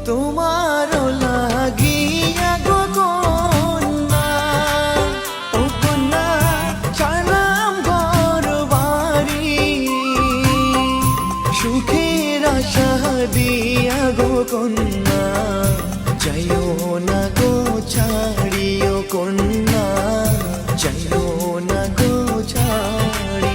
তোমার লাগিয়া গো কন্যা, ও কন্যা ছাড়লাম ঘর বাড়ি, সুখের আশা দিয়া গো কন্যা, যাইও না গো ছাড়িও কন্যা, যাইও না গো ছাড়ি।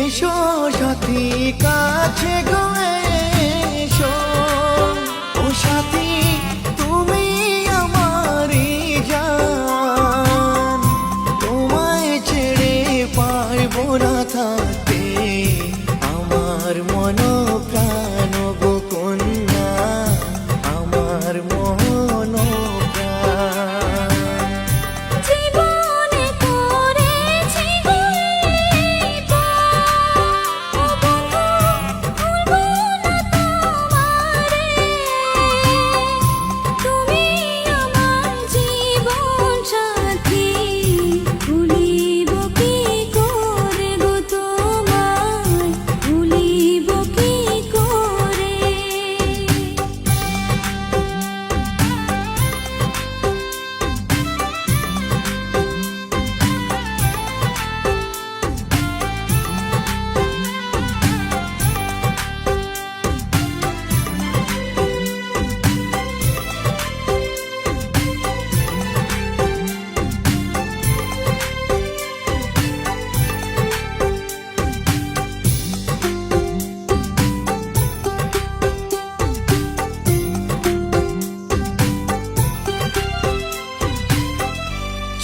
এসো সাথী কাছে গো এসো, ও সাথী তুমি আমারই জান, তোমায় ছেড়ে পারবো না থাকতে, আমার মন প্রাণ গো কন্যা, আমার মন প্রাণ।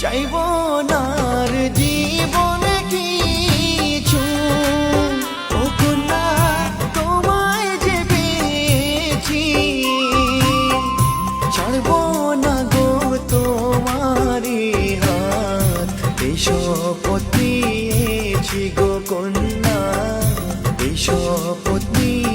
চাইব নার জীবনে কিছু, ও কন্যা তোমায় যে পেয়েছি, ছাড়ব না গো তোমারি হাত, এই শপথ নিয়েছি গো কন্যা, এই শপথ নিয়ে